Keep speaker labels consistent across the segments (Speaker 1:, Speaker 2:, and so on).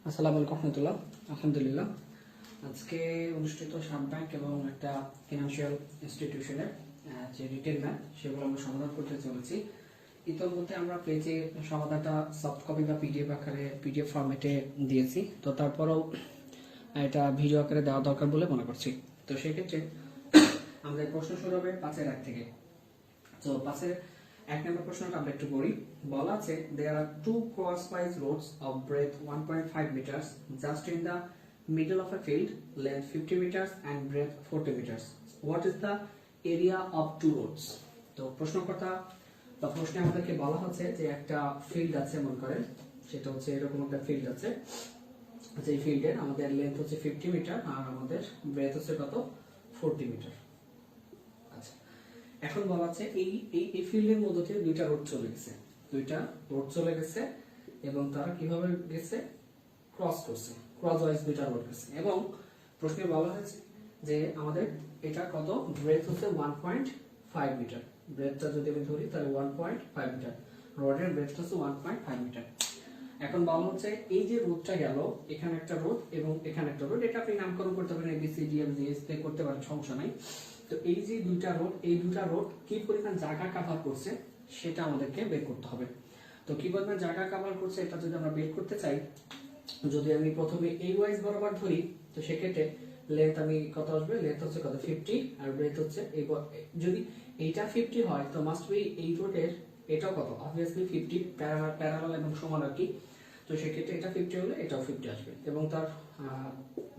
Speaker 1: আসসালামু আলাইকুম রহমতুল্লাহ। আলহামদুলিল্লাহ, আজকে অনুষ্ঠিত সাব ব্যাংক এবং একটা ফিনান্সিয়াল ইনস্টিটিউশনের যে রিটেন ম্যাথ সেগুলো আমরা সমাধান করতে চলেছি। ইতিমধ্যে আমরা পেজে সমাধানটা সফট কপি বা পিডিএফ আকারে পিডিএফ ফরম্যাটে দিয়েছি, তো তারপরেও এটা ভিডিও আকারে দেওয়া দরকার বলে মনে করছি। তো সেক্ষেত্রে আমাদের প্রশ্ন শুরু হবে 5-1 থেকে। তো 5-1 নম্বর প্রশ্নটা আমরা একটু পড়ি। বলা আছে there are two crosswise roads of breadth 1.5 meters just in the middle of a field, length 50 meters and breadth 40 meters. What is the area of two roads? তো প্রশ্নকর্তা বা প্রশ্নে আমাদেরকে বলা হচ্ছে যে একটা ফিল্ড আছে, মনে করেন সেটা হচ্ছে এরকম একটা ফিল্ড আছে, যে ফিল্ডের আমাদের লেন্থ হচ্ছে 50 মিটার আর আমাদের ব্রেথ হচ্ছে কত 40 মিটার। আচ্ছা, এখন বলা আছে এই ফিল্ডের মধ্যে থেকে দুইটা রোড চলে গেছে এবং তারা কিভাবে গেছে, ক্রস করছে, ক্রসওয়াইজ দুইটা রোড গেছে। এবং প্রশ্নে বলা হয়েছে যে আমাদের এটা কত, ব্রেথ হচ্ছে 1.5 মিটার। ব্রেথটা যদি আমি ধরি তাহলে 1.5 মিটার, রোডের ব্রেথ হচ্ছে 1.5 মিটার। এখন বলা হচ্ছে এই যে রোডটা গেল, এখানে একটা রোড এবং এখানে একটা রোড, এটা আপনি নামকরণ করতে পারেন ABCD করতে পারেন, সমস্যা নাই। তো এই যে দুইটা রোড কি পরিমাণ জায়গা কভার করছে সেটা আমাদেরকে বের করতে হবে। তো কি পরিমাণ জায়গা কভার করছে এটা যদি আমরা বের করতে চাই, যদি আমি প্রথমে এই ওয়াইজ বরাবর ধরি, তো সেক্ষেত্রে লেন্থ আমি কত আসবে, লেন্থ হচ্ছে কত 50 আর ব্রেথ হচ্ছে যদি এইটা 50 হয় তো মাস্ট বি এই রোডের এটাও কত, অবভিয়াসলি 50 প্যারালাল এবং সমান আর কি। তো সেক্ষেত্রে এটা 50 হলে এটাও 50 আসবে এবং তার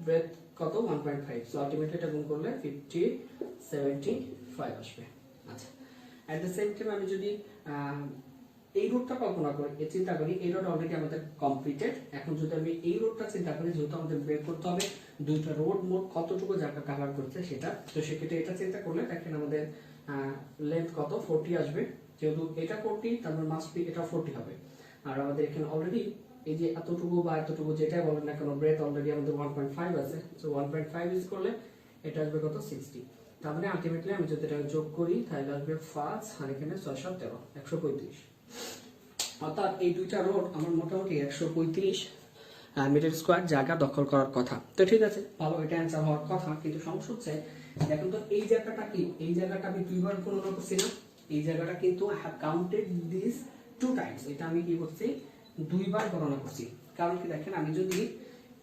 Speaker 1: ব্রেথ কত 1.5। সো আলটিমেটলি এটা গুণ করলে 50 75 আসবে। আচ্ছা, এট দ্য সেম টাইম আমি যদি এই রোডটা কল্পনা করি, চিন্তা করি, এই রোড অলরেডি আমাদের কমপ্লিটেড। এখন যদি আমি এই রোডটা চিন্তা করি, যেহেতু আমাদের বের করতে হবে দুইটা রোড মোট কতটুকু জায়গা কভার করছে সেটা, তো সেক্ষেত্রে এটা চিন্তা করলে দেখেন আমাদের লেন্থ কত 40 আসবে। যেহেতু এটা 40 তারপর মাস্ট বি এটা 40 হবে। আর আমাদের এখানে অলরেডি এই যে এতটুকু বা এতটুকু যেটাই বলেন না কেন, ব্রেথ অলরেডি আমাদের 1.5 আছে। সো 1.5 ইউজ করলে এটা আসবে কত 60। তার মানে আলটিমেটলি আমি যদি এটা যোগ করি তাহলে আসবে 5 আর এখানে 6 7 13 135। অর্থাৎ এই দুইটা রোড আমার মোটামুটি 135 মিটার স্কয়ার জায়গা দখল করার কথা। তো ঠিক আছে, ভালো, এটা অ্যান্সার হওয়ার কথা। কিন্তু সমস্যা হচ্ছে দেখুন তো এই জায়গাটা কি, এই জায়গাটা আমি দুইবার গণনা করছি না, এই জায়গাটা কিন্তু I have counted this 2 Times. এটা আমি কি করছি, দুইবার গণনা করছি। কারণ কি দেখেন, আমি যদি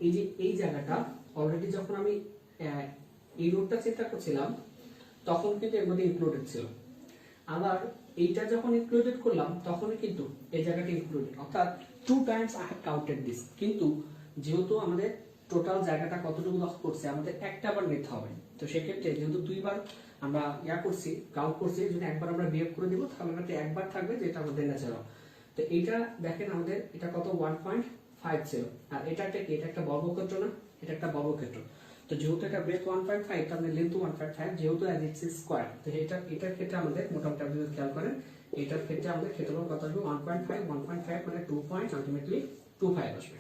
Speaker 1: এই যে এই জায়গাটা অলরেডি যখন আমি এই রোডটা চিন্তা করছিলাম তখন কিন্তু এর মধ্যে ইনক্লুডেড ছিল, আবার এইটা যখন ইনক্লুডেড করলাম তখন কিন্তু এই জায়গাটা ইনক্লুডেড, অর্থাৎ 2 Times I have counted this. কিন্তু যেহেতু আমাদের টোটাল জায়গাটা কতটুকু দখল করছে আমাদের একটা বার নিতে হবে। তো সেক্ষেত্রে যেহেতু দুইবার আমরা করছি, কাউন্ট করছি, যদি একবার আমরা বিয়োগ করে দিব তাহলে আমাদের একবার থাকবে যেটা আমাদের ন্যাচারাল। তো এইটা দেখেন আমাদের এটা কত 1.5 ছিল, আর এটা কি, এটা একটা বর্গক্ষেত্র না, এটা একটা বর্গক্ষেত্র। তো যেহেতু এটা ব্রেথ 1.5 তার মানে লেন্থ 1.5, যেহেতু অ্যাজ ইটস স্কয়ার, তো এটার ক্ষেত্রে আমাদের মোটামুটি আপনি যদি খেয়াল করেন এটার ক্ষেত্রে আমাদের ক্ষেত্রফল কত আসবে 1.5 মানে 2 পয়েন্ট আলটিমেটলি 25 আসবে।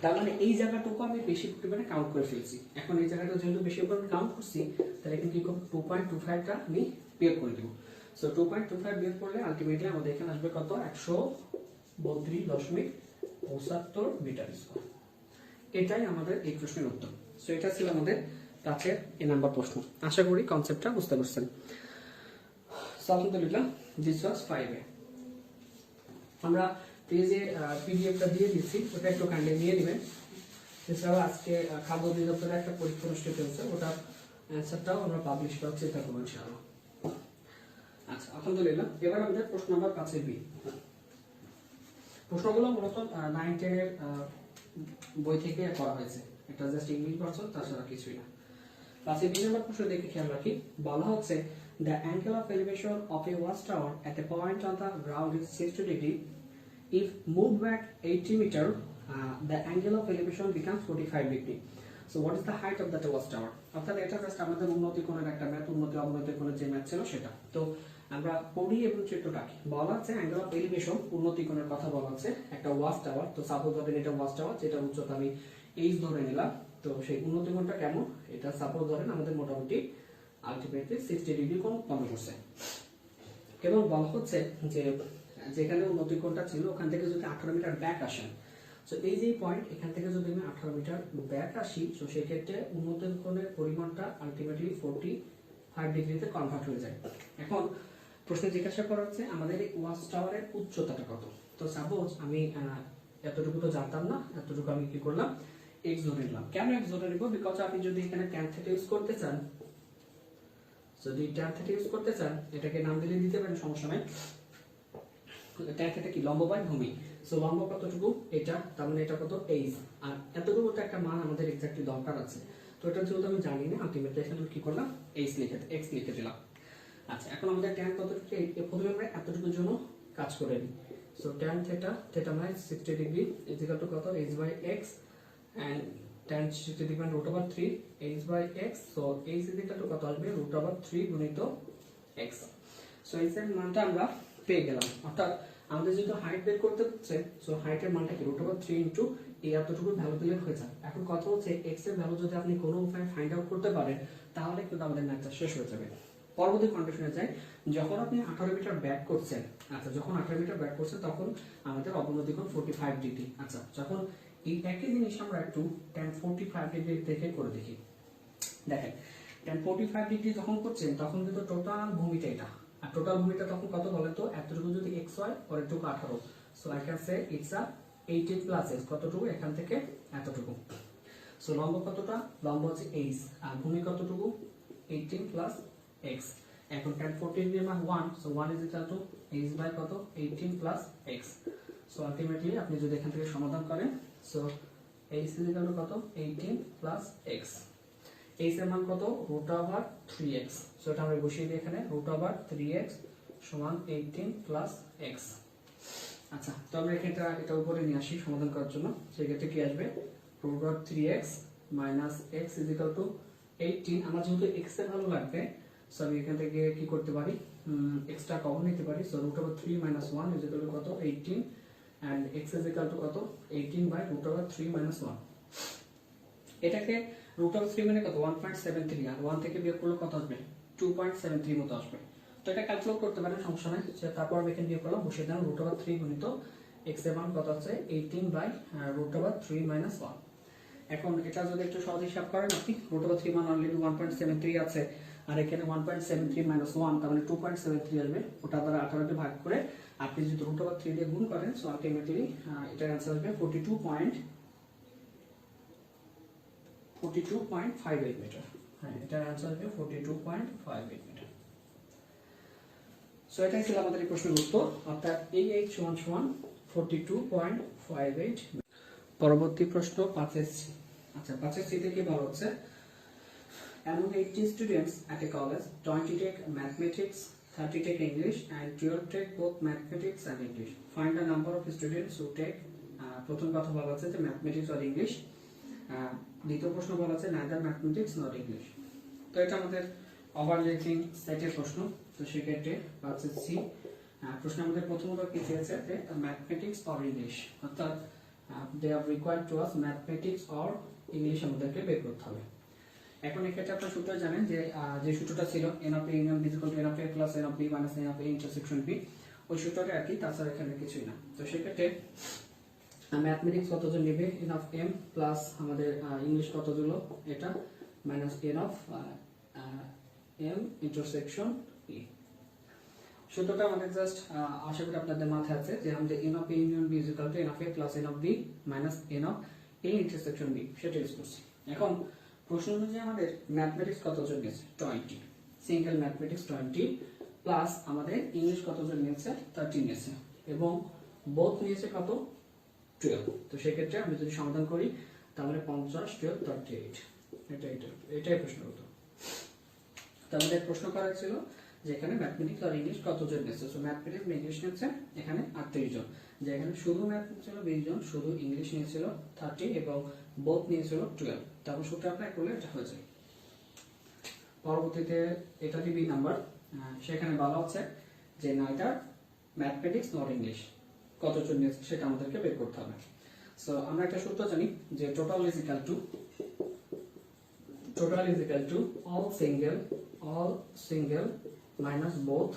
Speaker 1: তার মানে এই জায়গাটুকু আমি বেশি পরিমাণে কাউন্ট করে ফেলছি। এখন এই জায়গাটা যেহেতু বেশি পরিমাণে কাউন্ট করছি তাহলে কিন্তু কি করব, 2.25টা আমি বিয়োগ করে দেব। সো 2.25 বিয়োগ করলে আলটিমেটলি আমাদের এখানে আসবে কত 132.75 মিটার স্কয়ার। এটাই আমাদের এই প্রশ্নের উত্তর। সো এটা ছিল আমাদের কাছের এ নাম্বার প্রশ্ন। আশা করি কনসেপ্টটা বুঝতে পারছেন। আলহামদুলিল্লাহ, দিস ওয়াজ 5A। আমরা পেজে পিডিএফটা দিয়ে দিচ্ছি, ওটা একটু কাইন্ডলি নিয়ে নেবেন। এছাড়াও আজকে খাদ্য অধিদপ্তরের একটা পরীক্ষা অনুষ্ঠিত হয়েছে, ওটা অ্যান্সারটাও আমরা পাবলিশ করার চিন্তা করবো ইনশাআল্লাহ। আচ্ছা, আলহামদুলিল্লাহ, এবার আমাদের প্রশ্ন নাম্বার 5B। প্রশ্নগুলো মূলত 9-10 এর বই থেকে করা হয়েছে, এটা জাস্ট ইংলিশ ভার্সন, তাছাড়া কিছুই না। 5B নাম্বার প্রশ্ন দেখে খেয়াল রাখি। বলা হচ্ছে the angle of elevation of a watchtower at a point on the ground is 60 degree. If moved back 80 meter, the angle of elevation becomes 45 degree. So what is the height of that watchtower? অর্থাৎ এটা just আমাদের উন্নতি কোণের একটা math, উন্নতি অবনতি কোণের যে ম্যাথ ছিল সেটা। তো আমরা পড়ি এবং চিত্রটা আঁকি। বলা হচ্ছে অ্যাঙ্গেল অফ এলিভেশন, উন্নতি কোণের কথা বলা হচ্ছে একটা ওয়াচ টাওয়ার। তো সাপোজ ধরেন এটা ওয়াচ টাওয়ার, যেটা উচ্চতা আমি h ধরে নিলাম। তো সেই উন্নতি কোণটা কেমন, এটা সাপোজ ধরেন আমাদের মোটামুটি আলটিমেটলি 60 ডিগ্রি কোণ কমে করছে। এবং বলা হচ্ছে যে যেখানে উন্নতি কোণটা ছিল ওখান থেকে যদি 18 মিটার ব্যাক আসেন, সো এই যে পয়েন্ট, এখান থেকে যদি আমি 18 মিটার ব্যাক আসি, তো সেই ক্ষেত্রে উন্মোচন কোণের পরিমাণটা আলটিমেটলি 45 ডিগ্রিতে কনভার্ট হয়ে যায়। এখন প্রশ্নে জিজ্ঞাসা করা হচ্ছে আমাদের এই ওয়াচ টাওয়ারের উচ্চতাটা কত। তো সাপোজ আমি এতটুকু তো জানতাম না, এতটুকু আমি কি করলাম, এক্স ধরে নিলাম। কেন এক্স ধরে নিব? বিকজ আপনি যদি এখানে tan থিটা ইউজ করতে চান, যদি tan থিটা ইউজ করতে চান, এটাকে নাম দিতে পারেন, সমস্যা নাই। tan থিটা কি লম্ব বাই ভূমি, সো লম্ব কতটুকু এটা, তার মানে এটা কত এইচ, আর এতটুকু তো একটা মান আমাদের এক্স্যাক্টলি দরকার আছে। তো এটা যেহেতু আমি জানি না, আলটিমেটলি এখানে কি করলাম, এইচ লিখে এক্স লিখে দিলাম। আচ্ছা, এখন আমাদের tan কতটুকু, প্রথমে আমরা এতটুকুর জন্য কাজ করে নিই। সো tan থিটা মানে 60 ডিগ্রি ইজ ইকুয়াল টু কত, h by x, and tan 60 degree মানে √3 h by x, so h is equal to কত আসবে, √3 গুণিত x। সো h এর মানটা আমরা পেয়ে গেলাম, অর্থাৎ আমাদের যেহেতু হাইট বের করতে হচ্ছে, সো হাইটের মানটা কি √3 ইনটু এই এতটুকু ভ্যালু দিলে হয়ে যায়। এখন কথা হচ্ছে x এর ভ্যালু যদি আপনি কোনো উপায়ে ফাইন্ড আউট করতে পারেন, তাহলে কিন্তু আমাদের ম্যাথটা শেষ হয়ে যাবে। পরবর্তী কন্ডিশনে যাই, যখন আপনি 18 মিটার ব্যাক করছেন, আচ্ছা যখন 18 মিটার ব্যাক করছেন তখন আমাদের অবনতি কোণ 45 ডিগ্রি। আচ্ছা, যখন এই একই জিনিস আমরা একটু tan 45 ডিগ্রি থেকে করে দেখি। দেখেন tan 45 ডিগ্রি যখন করছেন তখন কিন্তু টোটাল ভূমিটা এটা, আর টোটাল ভূমিটা তখন কত বলেন তো, এতটুকু যদি x হয় আর এটুকু 18, so I can say it's a 18 plus x, কতটুকু এখান থেকে এতটুকু। সো লম্ব কতটা, লম্ব হচ্ছে h, আর ভূমি কতটুকু 18 প্লাস x। এখন tan 40 ডিগ্রি মান 1, so 1 is equal to h by কত 18 প্লাস x। সো আলটিমেটলি আপনি যদি এখান থেকে সমাধান করেন, so h is equal to কত 18 প্লাস x, h এর মান কত √3x। সো এটা আমরা বসিয়ে দিই এখানে, √3x সমান 18 প্লাস x। আচ্ছা, তো আমরা এখানে এটা উপরে নিয়ে আসি সমাধান করার জন্য। সেই ক্ষেত্রে কি আসবে, √3x minus x is equal two 18। আমার যেহেতু x এর ভ্যালু লাগবে, সো আমি এখান থেকে কি করতে পারি, x টা কমন নিতে পারি। So √3 minus 1 is equal to কত 18, and x is equal to কত 18 বাই √3 মাইনাস 1। এটাকে √3 মানে কত 1.73, আর 1 থেকে বিয়োগ করলে কত আসবে 2.73 মতো আসবে। তো এটা ক্যালকুলেট করতে পারেন, সমস্যা নাই। তারপর আমি এখানে বিয়োগ করলাম, বসিয়ে দিলাম √3 গুণিত x এর মান কত আছে 18 বাই √3 মাইনাস 1। এখন এটা যদি একটু সহজ হিসাব করেন আপনি, √3 মান অলরেডি 1.73 আছে, আর এখানে 1.73 মাইনাস 1, তার মানে 2.73 আসবে। ওটা দ্বারা 18 কে ভাগ করে আপনি যদি √3 দিয়ে গুণ করেন, সো আলটিমেটলি এটার आंसर আসবে 42.58 মিটার। হ্যাঁ, এটার आंसर আসবে 42.58 মিটার। সো এটাই ছিল আমাদের এই প্রশ্নের উত্তর, অর্থাৎ AH সমান 42.58। পরবর্তী প্রশ্ন 5 সি। আচ্ছা, 5 সি থেকে বলা হচ্ছে among 80 students at a college, 20 take mathematics, 30 take English, and 12 take both mathematics and English. Find the number of students who take প্রথম কথা বলা হচ্ছে যে ম্যাথমেটিক্স আর ইংলিশ, দ্বিতীয় প্রশ্ন বলা হচ্ছে neither mathematics nor English। তো এটা আমাদের ওভারলেপিং সেটের প্রশ্ন। তো সেক্ষেত্রে 5 সি প্রশ্ন আমাদের প্রথমত কি চেয়েছে যে ম্যাথমেটিক্স অর ইংলিশ, অর্থাৎ they are required to us mathematics or English আমাদেরকে বের করতে হবে। এখন এক্ষেত্রে আপনারা সূত্র জানেন যে সূত্রটা ছিল n of a union b equal to n of a plus n of b minus n of a intersection b, ওই সূত্রটা একই, তাছাড়া এখানে কিছুই না। তো সেক্ষেত্রে ম্যাথমেটিক্স কতজন নেবে n of m প্লাস আমাদের ইংলিশ কতজন এটা minus n of m intersection b। সূত্রটা আমাদের জাস্ট আশা করি আপনাদের মাথায় আছে যে আমাদের n of a union b is equal to n of a plus n of b minus n of a intersection b, সেটা ইউজ করছি। এখন প্রশ্ন অনুযায়ী আমাদের ম্যাথমেটিক্স কতজন নিয়েছে 20, সিঙ্গেল ম্যাথমেটিক্স 20 প্লাস আমাদের ইংলিশ কতজন নিয়েছে 30 নিয়েছে, এবং বোথ নিয়েছে কত 12। তো সেই ক্ষেত্রে আমি যদি সমাধান করি তাহলে 50 12 38, এটাই প্রশ্ন হতো। তো আমাদের প্রশ্ন করা ছিল যে এখানে ম্যাথমেটিক্স আর ইংলিশ কতজন নিয়েছে। সো ম্যাথমেটিক্স ইংলিশ নিয়েছে এখানে 38 জন, যে এখানে শুধু ম্যাথ ছিল 20 জন, শুধু ইংলিশ নিয়েছিল 30 এবং বোথ নিয়েছিল 12। তারপর সূত্র অ্যাপ্লাই করলে এটা হয়ে যায়। পরবর্তীতে এটা বি নাম্বার, সেখানে বলা হচ্ছে যে নাইদার ম্যাথমেটিক্স নর ইংলিশ কতজন নিয়েছে সেটা আমাদেরকে বের করতে হবে। সো আমরা একটা সূত্র জানি যে total is equal two all single minus both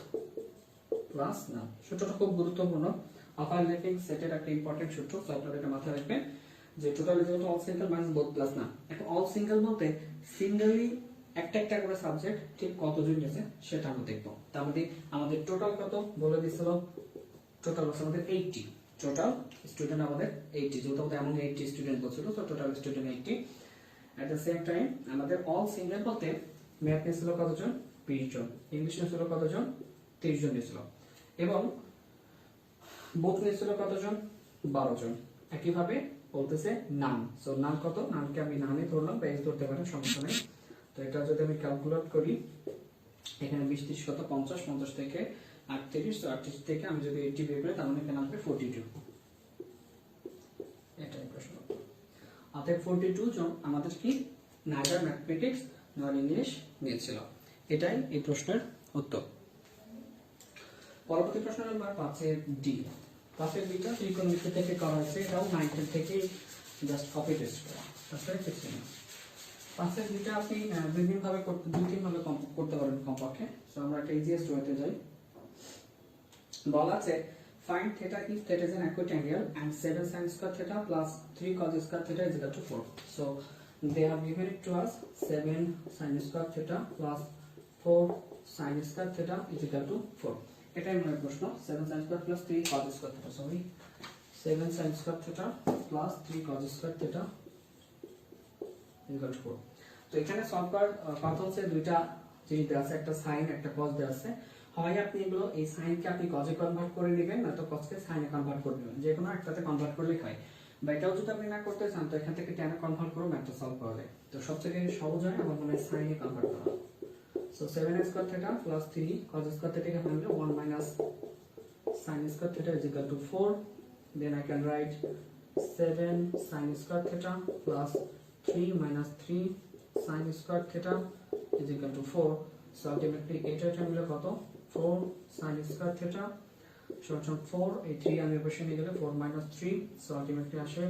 Speaker 1: plus none। সূত্রটা খুব গুরুত্বপূর্ণ, অফার রেটিং সেটের একটা ইম্পর্টেন্ট সূত্র, তো আপনারা এটা মাথায় রাখবেন যে total is all single minus both plus না। এখন অল সিঙ্গেল বলতে সিঙ্গেলি একটা একটা করে সাবজেক্ট ঠিক কতজন গেছে সেটা আমরা দেখবো। তার মধ্যে আমাদের টোটাল কত বলে দিছিল, টোটাল আছে আমাদের 80, টোটাল স্টুডেন্ট আমাদের 80, যেহেতু আমাদের এমন 80 স্টুডেন্ট বলছিল, তো total student 80। At the same time আমাদের অল সিঙ্গেল বলতে ম্যাথ নিয়েছিল কতজন, 20 জন, ইংলিশ নিয়েছিল কতজন, 30 জন নিয়েছিল, এবং বোথ নিয়েছিল কতজন, 12 জন। একইভাবে বলতেছে নাম, সো নাম কত, নামকে আমি নামে ধরলাম, বা এক্স ধরতে পারেন, সমস্যা নেই। তো এটা যদি আমি ক্যালকুলেট করি, এখানে 20 30 কত 50, 50 থেকে 38, তো 38 থেকে আমি যদি 80 বের করি তার মানে এখানে আসবে 42। এটাই প্রশ্ন। অতএব 42 জন আমাদের কি নাইদার ম্যাথমেটিক্স নর ইংলিশ নিয়েছিল। এটাই এই প্রশ্নের উত্তর। পরবর্তী প্রশ্ন নাম্বার 5 এর ডি। 5 এর ডিটা ত্রিকোণমিতি থেকে করা হয়েছে, এটাও 9 থেকে জাস্ট কপি পেস্ট করা, তাছাড়া কিছু না। 5 এর ডিটা আপনি দুই তিন ভাবে করতে পারেন কমপক্ষে। সো আমরা একটা ইজিয়েস্ট ওয়েতে যাই। বলা আছে find theta if theta is an acute angle and 7 sin square theta plus 3 cos square theta is equal to 4. So they have given it to us 7 sin square theta plus 4 sin square theta is equal to 4. এটাই মনে প্রশ্ন, 7 sin square plus 3 cos square theta, sorry 7 sin square theta plus 3 cos square theta is equal to 4. তো এখানে solve করার কথা হচ্ছে দুইটা জিনিস দেওয়া আছে, একটা সাইন একটা কস দেওয়া আছে। হয় আপনি এগুলো এই সাইনকে আপনি কজে কনভার্ট করে নেবেন, না তো কসকে সাইনে কনভার্ট করে নেবেন, যে কোনো একটাতে কনভার্ট করলেই হয়। বা এটাও যদি আপনি না করতে চান তো এখান থেকে টেনে কনভার্ট করে ম্যাথটা সলভ করা যায়। তো সবথেকে সহজ হয় আমার মনে হয় সাইনে কনভার্ট করা। So 7 square theta plus 3 cos square theta কে find 1 minus sin square theta is equal to 4। Then I can write 7 sin square theta plus 3 minus 3 sin square theta is equal to 4. So ultimately এটা মিলে কত, 4 sin square theta সমান 4, এই 3 আমি বসে নিয়ে গেলে 4 minus 3, so ultimately আসে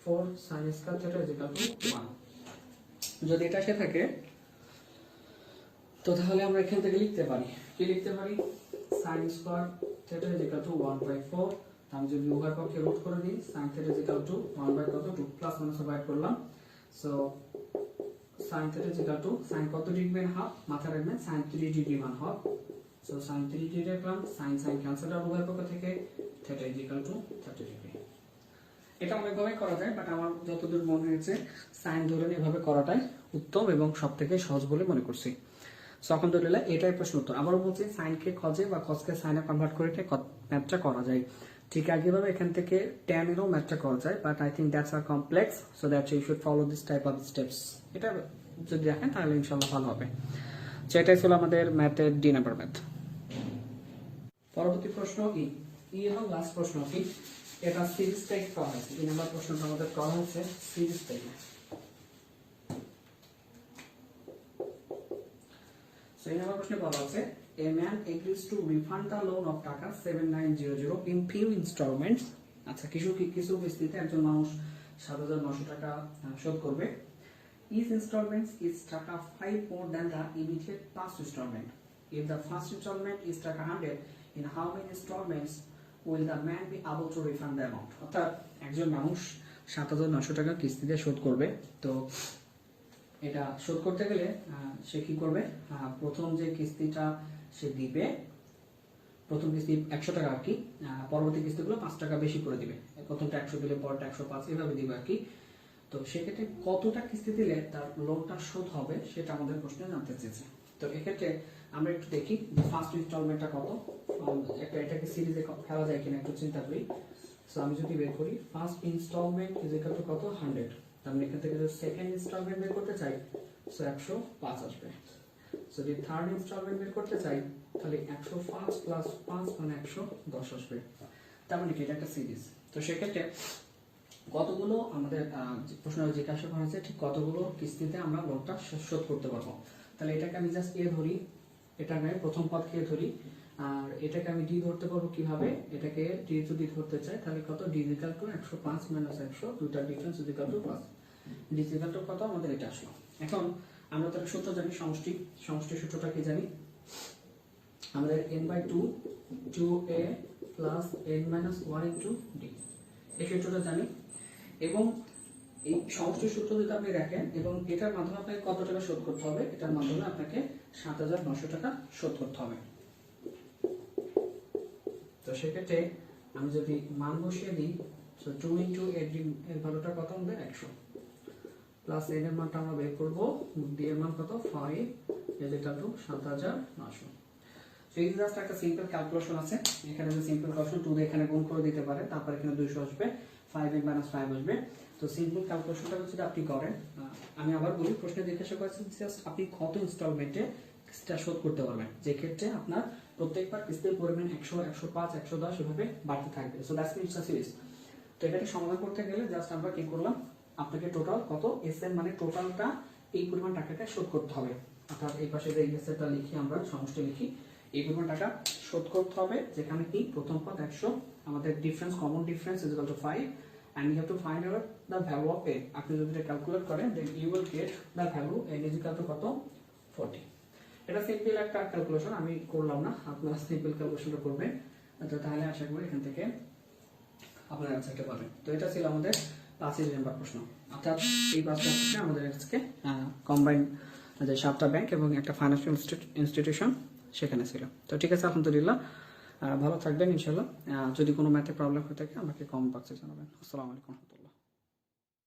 Speaker 1: 4 sin square theta is equal to 1। যদি এটা আসে থাকে তো তাহলে আমরা এখান থেকে লিখতে পারি, কি লিখতে পারি, sin square theta is equal to 1/4। আমি যদি উভয় পক্ষে রুট করে দিই, sin theta is equal to 1/2 plus minus divide করলাম। So sin theta is equal to sin কত ডিগ্রি হাফ, মাথায় রাখবেন sin 3 ডিগ্রি মান হাফ। সো sin 3 ডিগ্রি রাখলাম, sin ক্যান্সেল আউট উভয় পক্ষ থেকে, theta is equal to 30 degree. এটা অনেকভাবে করা যায়, বাট আমার যতদূর মনে হয়েছে sin ধরে এভাবে করাটাই উত্তম এবং সবথেকে সহজ বলে মনে করছি। সো আলহামদুলিল্লাহ এটাই প্রশ্ন উত্তর। আবারও বলছি sin কে cos বা cos কে sin এ কনভার্ট করে ম্যাথটা করা যায়। ঠিক একইভাবে এখান থেকে tan এরও ম্যাথটা করা যায়, but I think that's are complex, so that you should follow this type of steps. এটা যদি দেখেন তাহলে ইনশাআল্লাহ ভালো হবে। সেটাই ছিল আমাদের ম্যাথের ডি নাম্বার ম্যাথ। পরবর্তী প্রশ্ন ই এবং লাস্ট প্রশ্ন কি, এটা সিরিজ টাইপ করা হয়েছে। এই নাম্বার প্রশ্নটা আমাদের করা হয়েছে সিরিজ টাইপে। সো এই নাম্বার প্রশ্নে বলা আছে a man agrees to refund the loan of টাকা 7900 in few installments। আচ্ছা কিছু কিস্তিতে একজন মানুষ 7900 টাকা শোধ করবে। Each installment is টাকা 5 more than the immediate past installment. If the first installment is টাকা 100, in how many installments will the man be able to refund the amount? অর্থাৎ একজন মানুষ 7900 টাকা কিস্তিতে শোধ করবে। তো এটা শোধ করতে গেলে সে কি করবে, প্রথম যে কিস্তিটা সে দিবে, প্রথম কিস্তি 100 টাকা আর কি, পরবর্তী কিস্তিগুলো 5 টাকা বেশি করে দিবে। প্রথমটা 100 দিলে পরটা 105 এভাবে দিবে আর কি। তো সেক্ষেত্রে কতটা কিস্তি দিলে তার লোনটা শোধ হবে সেটা আমাদের প্রশ্নে জানতে চেয়েছে। তো এক্ষেত্রে আমরা একটু দেখি যে ফার্স্ট ইনস্টলমেন্টটা কত, এটাকে সিরিজে ফেলা যায় কিনা একটু চিন্তা করি। সো আমি যদি বের করি first installment is equal to কত 100, তার মানে এখান থেকে যদি সেকেন্ড ইনস্টলমেন্ট বের করতে চাই সো 105 আসবে। যদি থার্ড ইনস্টলমেন্ট বের করতে চাই তাহলে 105 প্লাস 5 মানে 110 আসবে। তার মানে কি এটা একটা সিরিজ। তো সেক্ষেত্রে কতগুলো আমাদের প্রশ্ন জিজ্ঞাসা করা হয়েছে, ঠিক কতগুলো কিস্তিতে আমরা লোনটা শোধ করতে পারবো। তাহলে এটাকে আমি জাস্ট এ ধরি, এটাকে প্রথম পদকে ধরি, আর এটাকে আমি ডি ধরতে পারবো কিভাবে, এটাকে ডি যদি ধরতে চাই তাহলে কত, ডি ইকুয়াল টু 105 মাইনাস 100, দুইটা difference equal to 5, D equal to কত আমাদের এটা আসলো। এখন আমরা তার সূত্র জানি, সমষ্টি সূত্রটা কি জানি, আমাদের n/2 2a plus n minus 1 into D, এই সূত্রটা জানি। এবং এই সমষ্টির সূত্র যদি আপনি রাখেন এবং এটার মাধ্যমে আপনাকে কত টাকা শোধ করতে হবে, এটার মাধ্যমে আপনাকে ৭,৯০০ টাকা শোধ করতে হবে। তো সেক্ষেত্রে আমি যদি মান বসিয়ে দিই, 2 ইন্টু এর ভ্যালুটা কত হবে 100, প্লাস n এর মানটা আমরা বের করবো, d এর মান কত 5 is equal to ৭,৯০০। সো এই জাস্ট একটা সিম্পল ক্যালকুলেশন আছে, এখানে যে সিম্পল ক্যালকুলেশন 2 দিয়ে এখানে গুণ করে দিতে পারে, তারপর এখানে 200 আসবে, 5n - 5 আসবে। তো সিম্পল ক্যালকুলেশনটা যদি আপনি করেন, আমি আবার বলি, প্রশ্নে জিজ্ঞাসা করেছেন জাস্ট আপনি কত ইনস্টলমেন্টে কিস্তিটা শোধ করতে পারবেন, যে ক্ষেত্রে আপনার প্রত্যেকবার কিস্তির পরিমাণ 100, 105, 110 এভাবে বাড়তে থাকবে। So that's means a series. তো এটাকে সমাধান করতে গেলে জাস্ট আমরা কি করলাম, আপনাকে টোটাল কত এসএম মানে টোটালটা এই পরিমাণ টাকাটা শোধ করতে হবে, অর্থাৎ এই পাশে যে এসএটা লিখি আমরা সমষ্টি লিখি, এই পরিমাণ টাকা শোধ করতে হবে, যেখানে কি প্রথম পদ 100, আমাদের difference common difference is equal two 5 and you have to find out the value of a। আপনি যদি এটা ক্যালকুলেট করেন then you will get the value n is equal to কত 40। এটা সিম্পল একটা ক্যালকুলেশন, আমি করলাম না, আপনারা সিম্পল ক্যালকুলেশনটা করবেন, তো তাহলে আশা করি এখান থেকে আপনারা অ্যান্সারটা পাবেন। তো এটা ছিল আমাদের 5 নাম্বার প্রশ্ন, অর্থাৎ এই 5টা প্রশ্নে আমাদের আজকে কম্বাইন্ড যে 7টা ব্যাংক এবং একটা ফাইন্যান্সিয়াল ইনস্টিটিউশন সেখানে ছিল। তো ঠিক আছে, আলহামদুলিল্লাহ, ভালো থাকবেন ইনশাআল্লাহ। যদি কোনো ম্যাথে প্রবলেম হয়ে থাকে আমাকে কমেন্ট বক্সে জানাবেন। আসসালামু আলাইকুম।